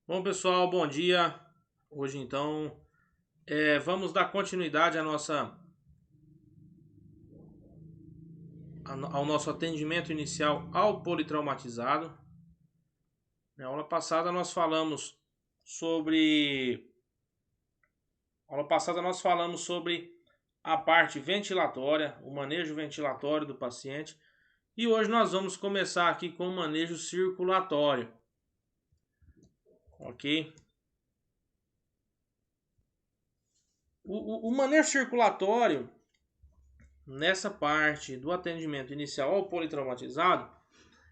Bom, pessoal, bom dia. Hoje, então, vamos dar continuidade ao nosso atendimento inicial ao politraumatizado. Na aula passada nós falamos sobre a parte ventilatória, o manejo ventilatório do paciente, e hoje nós vamos começar aqui com o manejo circulatório. Ok? O manejo circulatório, nessa parte do atendimento inicial ao politraumatizado,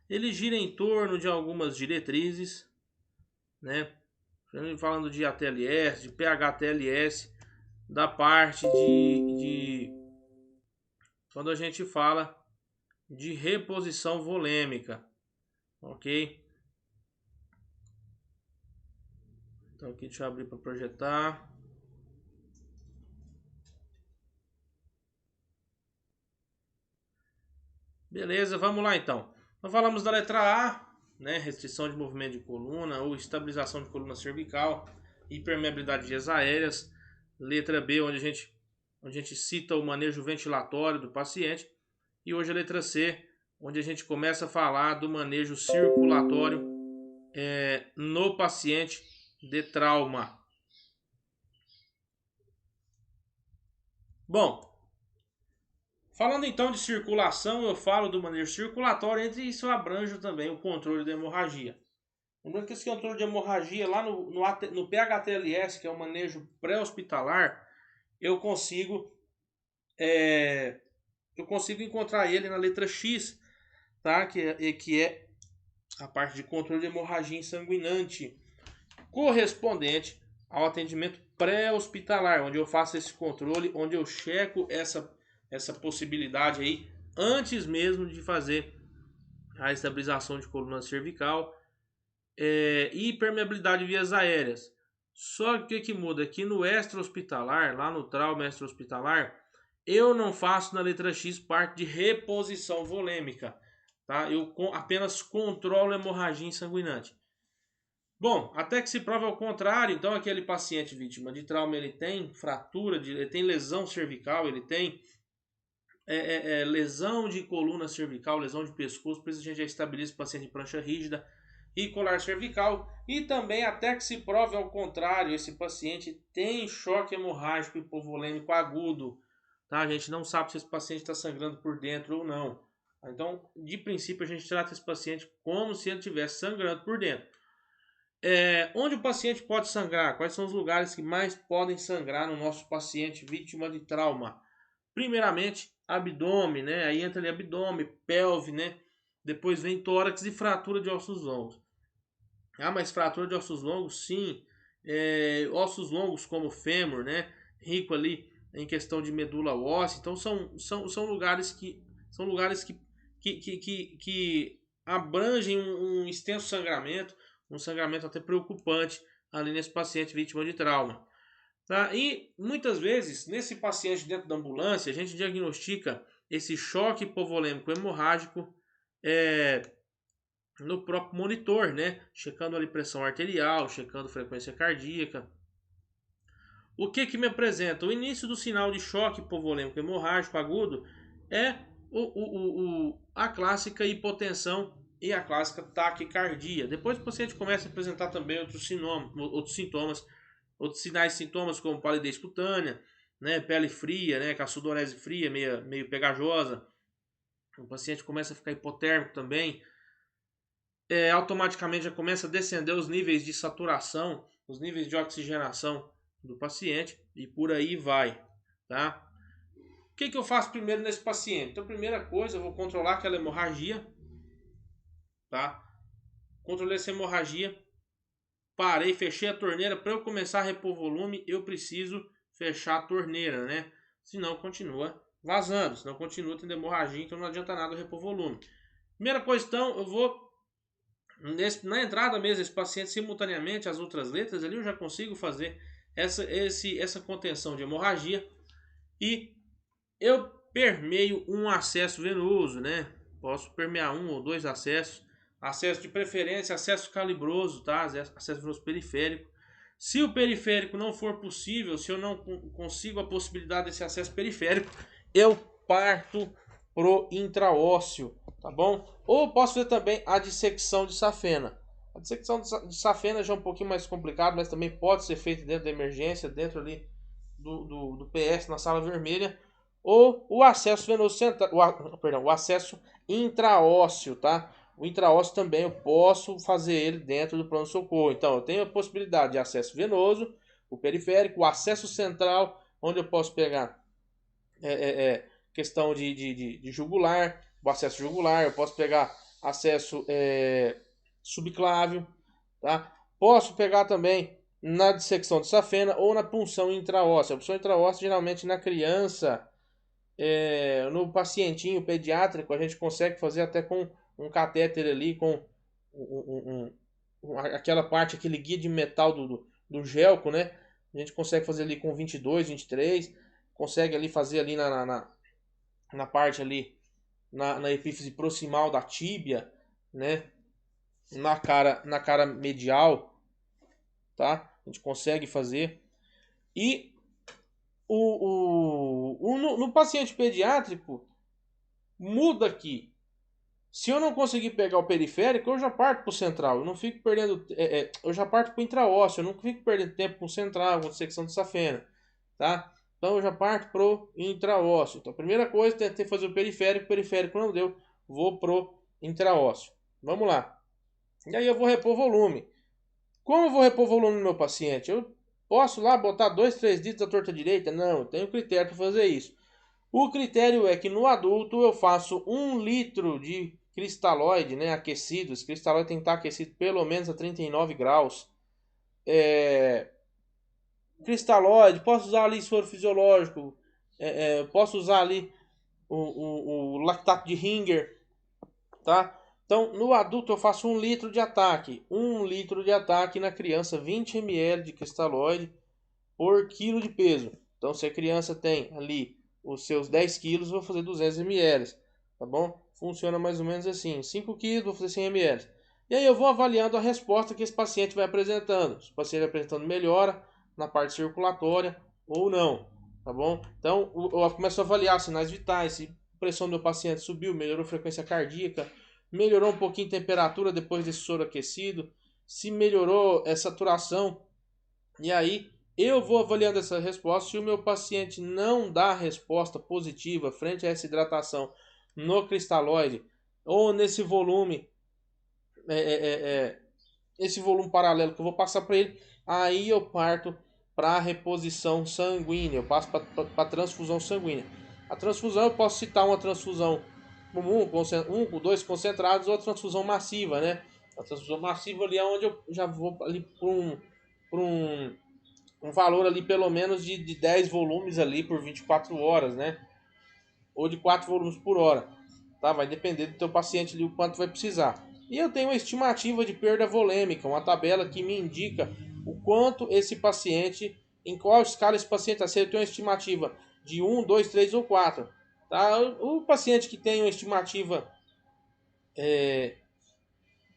ele gira em torno de algumas diretrizes, né? Falando de ATLS, de PH-TLS, da parte quando a gente fala de reposição volêmica, Ok. Então aqui deixa eu abrir para projetar. Beleza, vamos lá então. Então falamos da letra A, né? Restrição de movimento de coluna ou estabilização de coluna cervical, impermeabilidade de vias aéreas. Letra B, onde a gente cita o manejo ventilatório do paciente. E hoje a letra C, onde a gente começa a falar do manejo circulatório no paciente de trauma. Bom, falando então de circulação, eu falo do manejo circulatório, entre isso eu abranjo também o controle da hemorragia. Lembrando que esse controle de hemorragia lá no PHTLS, que é o manejo pré-hospitalar, eu consigo encontrar ele na letra X, tá? que é a parte de controle de hemorragia sanguinante, correspondente ao atendimento pré-hospitalar, onde eu faço esse controle, onde eu checo essa possibilidade aí antes mesmo de fazer a estabilização de coluna cervical e permeabilidade de vias aéreas. Só que o que muda? Aqui no extra-hospitalar, lá no trauma extra-hospitalar, eu não faço na letra X parte de reposição volêmica, tá? Eu apenas controlo a hemorragia sanguinante. Bom, até que se prove ao contrário, então aquele paciente vítima de trauma, ele tem fratura, ele tem lesão cervical, ele tem lesão de coluna cervical, lesão de pescoço, por isso a gente já estabiliza o paciente em prancha rígida e colar cervical. E também, até que se prove ao contrário, esse paciente tem choque hemorrágico hipovolêmico agudo. Tá? A gente não sabe se esse paciente está sangrando por dentro ou não. Então, de princípio, a gente trata esse paciente como se ele estivesse sangrando por dentro. Onde o paciente pode sangrar? Quais são os lugares que mais podem sangrar no nosso paciente vítima de trauma? Primeiramente, abdômen, né? Aí entra ali abdômen, pelve, né? Depois vem tórax e fratura de ossos longos. Ah, mas fratura de ossos longos, sim. Ossos longos como fêmur, né? Rico ali em questão de medula óssea. Então são lugares que abrangem um extenso sangramento, um sangramento até preocupante ali nesse paciente vítima de trauma. Tá? E muitas vezes, nesse paciente dentro da ambulância, a gente diagnostica esse choque hipovolêmico hemorrágico no próprio monitor, né? Checando ali pressão arterial, checando frequência cardíaca. O que me apresenta? O início do sinal de choque hipovolêmico hemorrágico agudo é a clássica hipotensão e a clássica taquicardia. Depois o paciente começa a apresentar também outros sintomas, outros sinais e sintomas como palidez cutânea, né, pele fria, né, com a sudorese fria, meio pegajosa. O paciente começa a ficar hipotérmico também. Automaticamente já começa a descender os níveis de saturação, os níveis de oxigenação do paciente e por aí vai, tá? O que eu faço primeiro nesse paciente? Então, primeira coisa, eu vou controlar aquela hemorragia, tá? Controlei essa hemorragia, parei, fechei a torneira. Para eu começar a repor volume, eu preciso fechar a torneira, né? Senão continua vazando, senão continua tendo hemorragia, então não adianta nada eu repor volume. Primeira coisa, então, eu vou na entrada mesmo, esse paciente simultaneamente, as outras letras ali, eu já consigo fazer essa contenção de hemorragia e eu permeio um acesso venoso, né? Posso permear um ou dois acessos, acesso de preferência, acesso calibroso, tá? Acesso venoso periférico. Se o periférico não for possível, se eu não consigo a possibilidade desse acesso periférico, eu parto pro intraósseo, tá bom? Ou posso fazer também a dissecção de safena. A dissecção de safena já é um pouquinho mais complicado, mas também pode ser feita dentro da emergência, dentro ali do PS, na sala vermelha. Ou o acesso venoso central, o acesso intraósseo, tá? O intraósseo também eu posso fazer ele dentro do pronto-socorro. Então eu tenho a possibilidade de acesso venoso, o periférico, o acesso central, onde eu posso pegar questão de jugular, o acesso jugular, eu posso pegar acesso subclávio, tá? Posso pegar também na dissecção de safena ou na punção intraóssea. A punção intraóssea geralmente na criança, no pacientinho pediátrico, a gente consegue fazer até com um catéter ali, com aquela parte, aquele guia de metal do Gelco, né? A gente consegue fazer ali com 22, 23, consegue ali fazer ali na parte ali, na epífise proximal da tíbia, né? Na cara medial, tá? A gente consegue fazer. E no paciente pediátrico, muda aqui. Se eu não conseguir pegar o periférico, eu já parto para o central. Eu não fico perdendo. Eu já parto para o intraósseo. Eu não fico perdendo tempo com o central, com a secção de safena. Tá? Então eu já parto para o intraósseo. Então a primeira coisa, tentei fazer o periférico. O periférico não deu. Vou pro intraósseo. Vamos lá. E aí eu vou repor volume. Como eu vou repor volume no meu paciente? Eu posso lá botar 2, 3 litros da torta direita? Não, eu tenho critério para fazer isso. O critério é que no adulto eu faço 1 litro de cristalóide, né, aquecido. Esse cristalóide tem que estar aquecido pelo menos a 39 graus. Cristalóide, posso usar ali soro fisiológico, posso usar ali o lactato de Ringer, tá? Então, no adulto eu faço 1 litro de ataque. 1 litro de ataque na criança, 20 ml de cristalóide por quilo de peso. Então, se a criança tem ali os seus 10 quilos, vou fazer 200 ml, tá bom? Funciona mais ou menos assim. 5 quilos, vou fazer 100 ml. E aí eu vou avaliando a resposta que esse paciente vai apresentando. Se o paciente vai apresentando melhora na parte circulatória ou não, tá bom? Então, eu começo a avaliar sinais vitais, se a pressão do meu paciente subiu, melhorou a frequência cardíaca, melhorou um pouquinho a temperatura depois desse soro aquecido, se melhorou a saturação. E aí eu vou avaliando essa resposta. Se o meu paciente não dá resposta positiva frente a essa hidratação no cristalóide ou nesse volume, esse volume paralelo que eu vou passar para ele, aí eu parto para a reposição sanguínea, eu passo para a transfusão sanguínea. A transfusão, eu posso citar uma transfusão com com 2 concentrados ou a transfusão massiva, né? A transfusão massiva ali é onde eu já vou ali para um valor ali pelo menos de 10 volumes ali por 24 horas, né? Ou de 4 volumes por hora, tá? Vai depender do teu paciente ali o quanto vai precisar. E eu tenho uma estimativa de perda volêmica, uma tabela que me indica o quanto esse paciente, em qual escala esse paciente está. Se ele tem uma estimativa de 1, 2, 3 ou 4, tá? O paciente que tem uma estimativa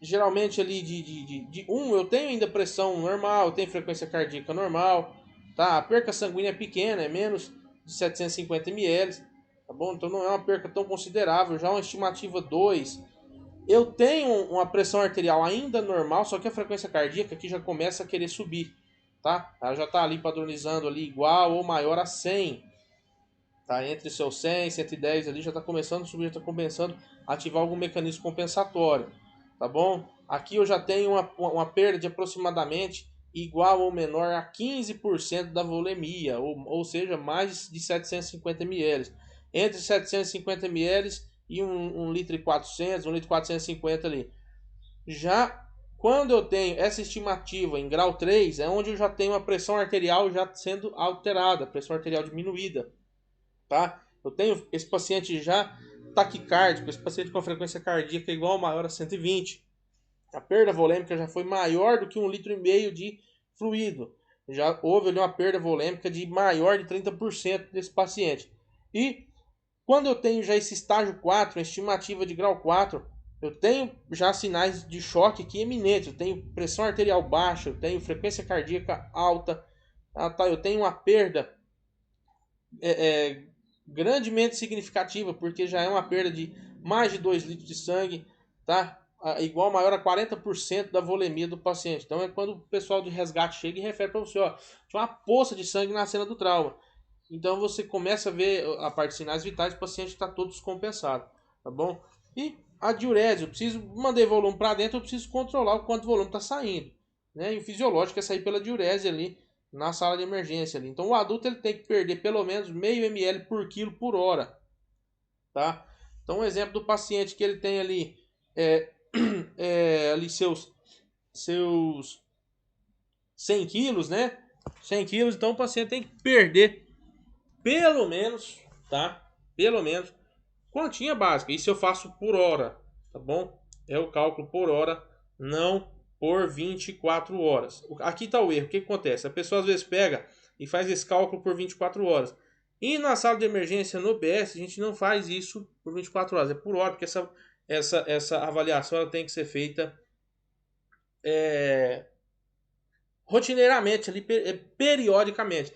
geralmente ali de 1, eu tenho ainda pressão normal, eu tenho frequência cardíaca normal, tá? A perca sanguínea é pequena, é menos de 750 ml, tá bom? Então não é uma perca tão considerável. Já uma estimativa 2, eu tenho uma pressão arterial ainda normal, só que a frequência cardíaca aqui já começa a querer subir, tá? Ela já está ali padronizando ali igual ou maior a 100, tá? Entre seus 100 e 110 ali já está começando a subir, já está começando a ativar algum mecanismo compensatório, tá bom? Aqui eu já tenho uma perda de aproximadamente igual ou menor a 15% da volemia, ou seja, mais de 750 ml. Entre 750 ml e 1 litro e 400, 1 litro e 450 ali. Já quando eu tenho essa estimativa em grau 3, é onde eu já tenho a pressão arterial já sendo alterada, a pressão arterial diminuída, tá? Eu tenho esse paciente já taquicárdico, esse paciente com frequência cardíaca igual ou maior a 120. A perda volêmica já foi maior do que 1,5 litro de fluido. Já houve ali uma perda volêmica de maior de 30% desse paciente. E quando eu tenho já esse estágio 4, a estimativa de grau 4, eu tenho já sinais de choque aqui eminentes. Eu tenho pressão arterial baixa, eu tenho frequência cardíaca alta, eu tenho uma perda grandemente significativa, porque já é uma perda de mais de 2 litros de sangue, tá? Igual maior a 40% da volemia do paciente. Então é quando o pessoal de resgate chega e refere para você, ó, tinha uma poça de sangue na cena do trauma. Então você começa a ver a parte de sinais vitais, o paciente está todo descompensado, tá bom? E a diurese, eu preciso, mandei volume para dentro, eu preciso controlar o quanto volume está saindo, né? E o fisiológico é sair pela diurese ali na sala de emergência ali. Então o adulto ele tem que perder pelo menos meio ml por quilo por hora, tá? Então um exemplo do paciente que ele tem ali ali seus 100 quilos, né? 100 quilos, então o paciente tem que perder pelo menos, tá? Pelo menos quantia básica. Isso eu faço por hora, tá bom? É o cálculo por hora não por 24 horas. Aqui está o erro. O que acontece? A pessoa às vezes pega e faz esse cálculo por 24 horas. E na sala de emergência no BS, a gente não faz isso por 24 horas. É por hora, porque essa avaliação ela tem que ser feita rotineiramente, ali, periodicamente.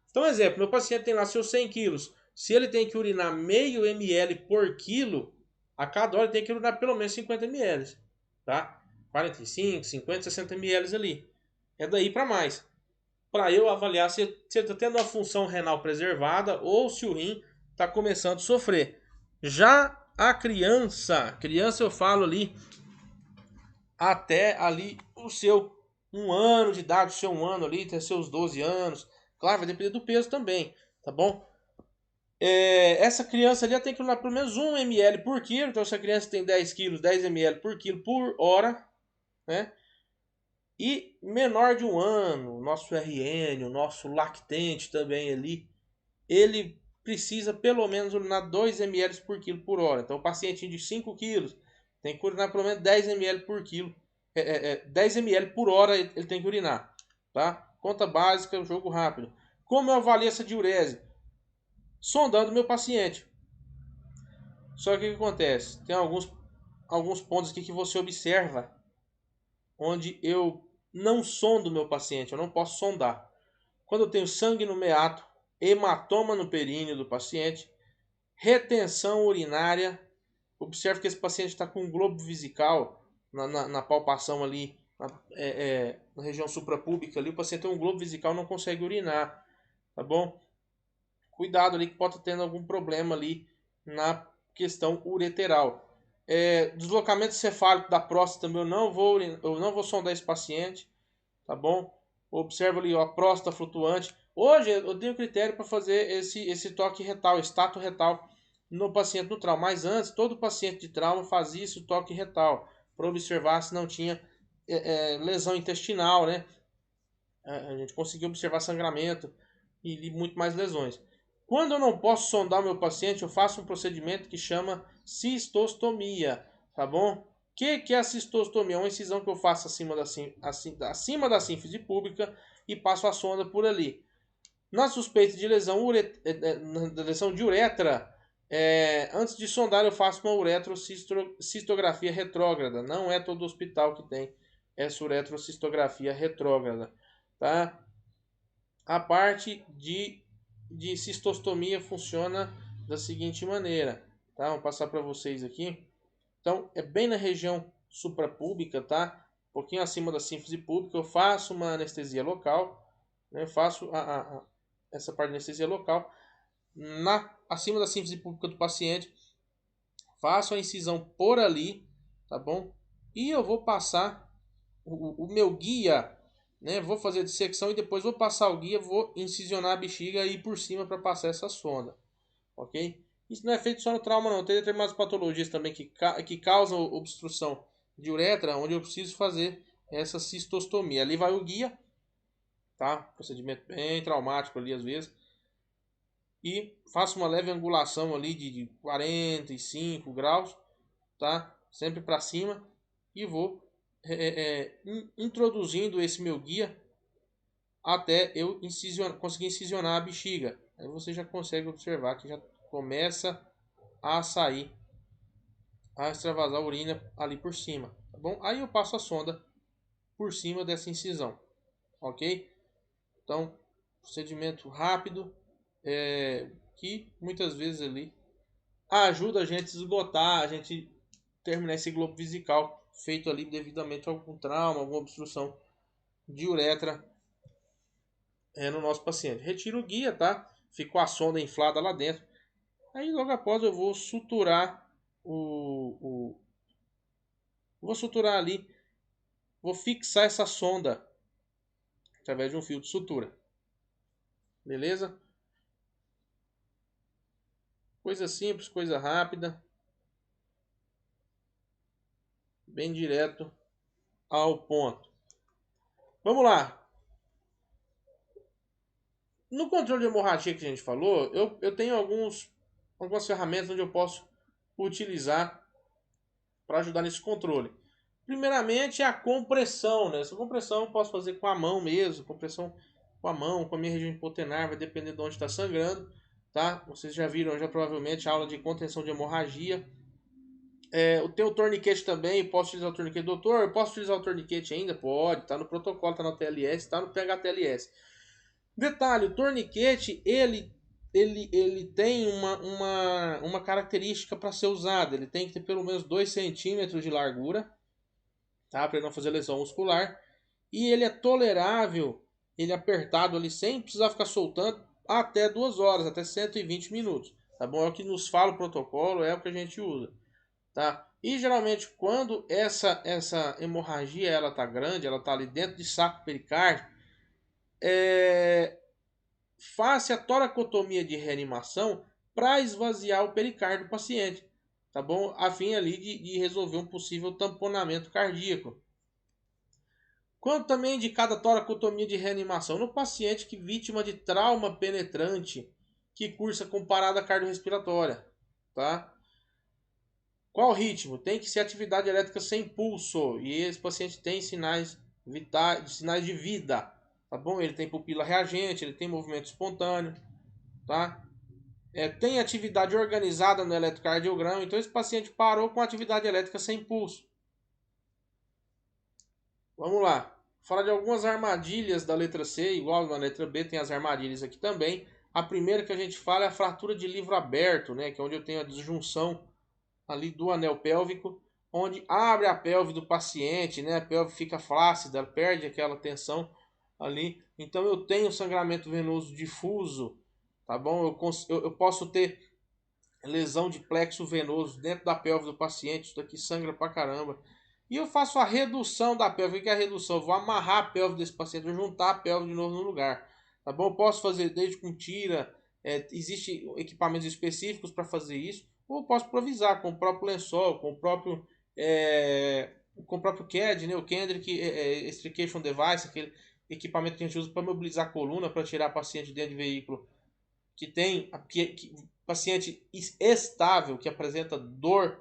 Então, exemplo, meu paciente tem lá seus 100 quilos. Se ele tem que urinar meio ml por quilo, a cada hora ele tem que urinar pelo menos 50 ml. Tá? 45, 50, 60 ml ali. É daí para mais. Para eu avaliar se está tendo uma função renal preservada ou se o rim está começando a sofrer. Já a criança eu falo ali até ali o seu 1 ano de idade, o seu 1 ano ali, até seus 12 anos. Claro, vai depender do peso também, tá bom? Essa criança ali tem que urinar pelo menos 1 ml por quilo. Então, se a criança tem 10 quilos, 10 ml por quilo por hora, né? E menor de 1 ano, nosso RN, o nosso lactente também ali, ele precisa pelo menos urinar 2 ml por quilo por hora. Então, o paciente de 5 quilos tem que urinar pelo menos 10 ml por quilo. 10 ml por hora ele tem que urinar. Tá? Conta básica, jogo rápido. Como eu avalio essa diurese? Sondando meu paciente. Só que o que acontece? Tem alguns pontos aqui que você observa onde eu não sondo meu paciente, eu não posso sondar. Quando eu tenho sangue no meato, hematoma no períneo do paciente, retenção urinária, observe que esse paciente está com um globo vesical na palpação ali, na região suprapúbica ali, o paciente tem um globo vesical e não consegue urinar, tá bom? Cuidado ali que pode estar tendo algum problema ali na questão ureteral. Deslocamento cefálico da próstata também eu não vou sondar esse paciente, tá bom? Observa ali ó, a próstata flutuante. Hoje eu tenho critério para fazer esse toque retal, estato retal no paciente no trauma. Mas antes, todo paciente de trauma fazia esse toque retal para observar se não tinha lesão intestinal, né? A gente conseguia observar sangramento e muito mais lesões. Quando eu não posso sondar o meu paciente, eu faço um procedimento que chama cistostomia, tá bom? O que é a cistostomia? É uma incisão que eu faço acima da sínfise pública e passo a sonda por ali. Na suspeita de lesão de uretra, antes de sondar eu faço uma uretrocistografia retrógrada. Não é todo hospital que tem essa uretrocistografia retrógrada, tá? A parte de cistostomia funciona da seguinte maneira, tá? Vou passar para vocês aqui. Então, é bem na região suprapúbica, tá? Um pouquinho acima da sínfise pública, eu faço uma anestesia local, né? Faço essa parte de anestesia local acima da sínfise pública do paciente, faço a incisão por ali, tá bom? E eu vou passar o meu guia, né? Vou fazer a dissecção e depois vou passar o guia, vou incisionar a bexiga e ir por cima para passar essa sonda, ok? Isso não é feito só no trauma não, tem determinadas patologias também que causam obstrução de uretra, onde eu preciso fazer essa cistostomia. Ali vai o guia, tá? Procedimento bem traumático ali às vezes. E faço uma leve angulação ali de 45 graus, tá? Sempre para cima e vou introduzindo esse meu guia até eu conseguir incisionar a bexiga. Aí você já consegue observar que já começa a sair, a extravasar a urina ali por cima, tá bom? Aí eu passo a sonda por cima dessa incisão, ok? Então, procedimento rápido, que muitas vezes ali ajuda a gente a esgotar, a gente terminar esse globo vesical feito ali devidamente a algum trauma, alguma obstrução de uretra no nosso paciente. Retiro o guia, tá? Ficou a sonda inflada lá dentro. Aí logo após eu vou suturar vou suturar ali, vou fixar essa sonda através de um fio de sutura. Beleza? Coisa simples, coisa rápida. Bem direto ao ponto. Vamos lá. No controle de hemorragia que a gente falou, eu tenho algumas ferramentas onde eu posso utilizar para ajudar nesse controle. Primeiramente é a compressão, né? Essa compressão eu posso fazer com a mão mesmo, compressão com a mão, com a minha região hipotenar, vai depender de onde está sangrando, tá? Vocês já viram já provavelmente a aula de contenção de hemorragia. Eu tenho o torniquete também, posso utilizar o torniquete. Doutor, eu posso utilizar o torniquete ainda? Pode, tá no protocolo, tá na TLS, tá no PHTLS. Detalhe, o torniquete, ele tem uma característica para ser usado. Ele tem que ter pelo menos 2 centímetros de largura, tá? Para não fazer lesão muscular. E ele é tolerável, ele apertado ali, sem precisar ficar soltando, até 2 horas, até 120 minutos. Tá bom? É o que nos fala o protocolo, é o que a gente usa. Tá? E geralmente quando essa hemorragia ela tá grande, ela tá ali dentro de saco pericárdico, faça a toracotomia de reanimação para esvaziar o pericárdio do paciente, tá bom? A fim ali de resolver um possível tamponamento cardíaco. Quanto também é indicada a toracotomia de reanimação no paciente que vítima de trauma penetrante que cursa com parada cardiorrespiratória, tá? Qual ritmo? Tem que ser atividade elétrica sem pulso. E esse paciente tem sinais vitais, sinais de vida. Tá bom? Ele tem pupila reagente, ele tem movimento espontâneo. Tá? Tem atividade organizada no eletrocardiograma. Então esse paciente parou com atividade elétrica sem pulso. Vamos lá. Falar de algumas armadilhas da letra C, igual na letra B, tem as armadilhas aqui também. A primeira que a gente fala é a fratura de livro aberto, né? Que é onde eu tenho a disjunção ali do anel pélvico, onde abre a pelve do paciente, né? A pelve fica flácida, perde aquela tensão ali. Então eu tenho sangramento venoso difuso, tá bom? Eu posso ter lesão de plexo venoso dentro da pelve do paciente, isso daqui sangra pra caramba. E eu faço a redução da pelve. O que é a redução? Eu vou amarrar a pelve desse paciente, vou juntar a pelve de novo no lugar, tá bom? Eu posso fazer desde com tira, existem equipamentos específicos para fazer isso, ou posso improvisar com o próprio lençol, com o próprio CAD, né? O Kendrick Extrication Device, aquele equipamento que a gente usa para mobilizar a coluna, para tirar paciente dentro de veículo que tem paciente estável, que apresenta dor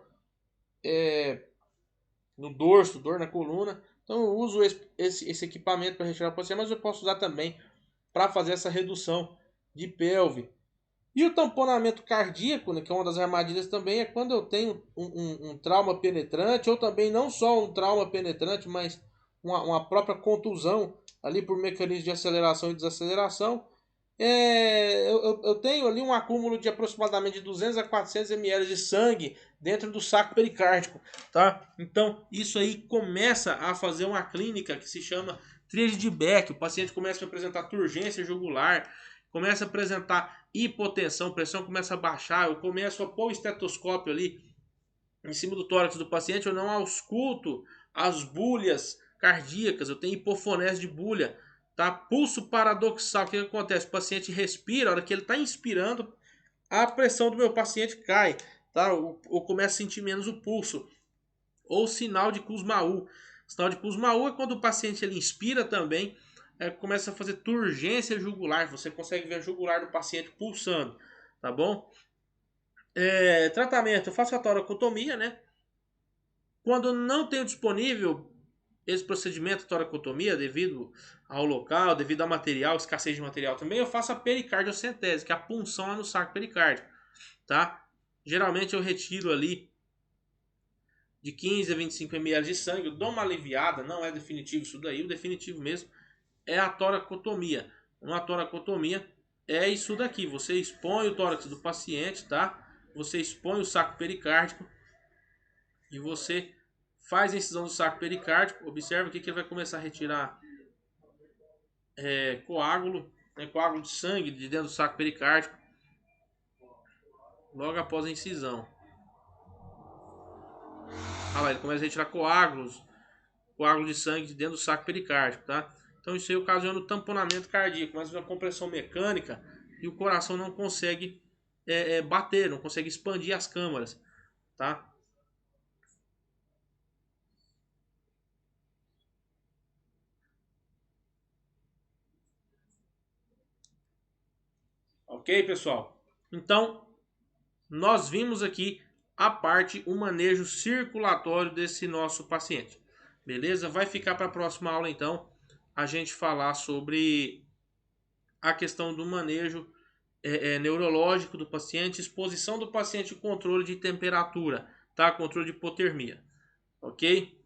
no dorso, dor na coluna. Então eu uso esse equipamento para retirar o paciente, mas eu posso usar também para fazer essa redução de pelve. E o tamponamento cardíaco, né, que é uma das armadilhas também, é quando eu tenho um trauma penetrante, ou também não só um trauma penetrante, mas uma própria contusão ali por mecanismo de aceleração e desaceleração. Eu tenho ali um acúmulo de aproximadamente 200 a 400 ml de sangue dentro do saco pericárdico, tá? Então isso aí começa a fazer uma clínica que se chama tríade de Beck. O paciente começa a apresentar turgência jugular, começa a apresentar hipotensão, pressão começa a baixar, eu começo a pôr o estetoscópio ali em cima do tórax do paciente, eu não ausculto as bulhas cardíacas, eu tenho hipofonese de bulha, tá? Pulso paradoxal, o que acontece? O paciente respira, a hora que ele está inspirando, a pressão do meu paciente cai, tá? Eu começo a sentir menos o pulso. Ou sinal de Kussmaul. Sinal de Kussmaul é quando o paciente ele inspira também, começa a fazer turgência jugular, você consegue ver a jugular do paciente pulsando, tá bom? Tratamento, eu faço a toracotomia, né? Quando não tenho disponível esse procedimento, toracotomia, devido ao local, devido ao material, escassez de material também, eu faço a pericardiocentese, que é a punção lá no saco pericárdico, tá? Geralmente eu retiro ali de 15 a 25 ml de sangue, eu dou uma aliviada, não é definitivo isso daí, o definitivo mesmo é a toracotomia. Uma toracotomia é isso daqui, você expõe o tórax do paciente, tá? Você expõe o saco pericárdico e você faz a incisão do saco pericárdico. Observe que ele vai começar a retirar coágulo, né, coágulo de sangue de dentro do saco pericárdico logo após a incisão. Ah lá, ele começa a retirar coágulo de sangue de dentro do saco pericárdico, tá? Então isso aí ocasiona o tamponamento cardíaco, mas uma compressão mecânica e o coração não consegue bater, não consegue expandir as câmaras, tá? Ok, pessoal? Então, nós vimos aqui o manejo circulatório desse nosso paciente. Beleza? Vai ficar para a próxima aula, então, a gente falar sobre a questão do manejo neurológico do paciente, exposição do paciente e controle de temperatura, tá? Controle de hipotermia, ok?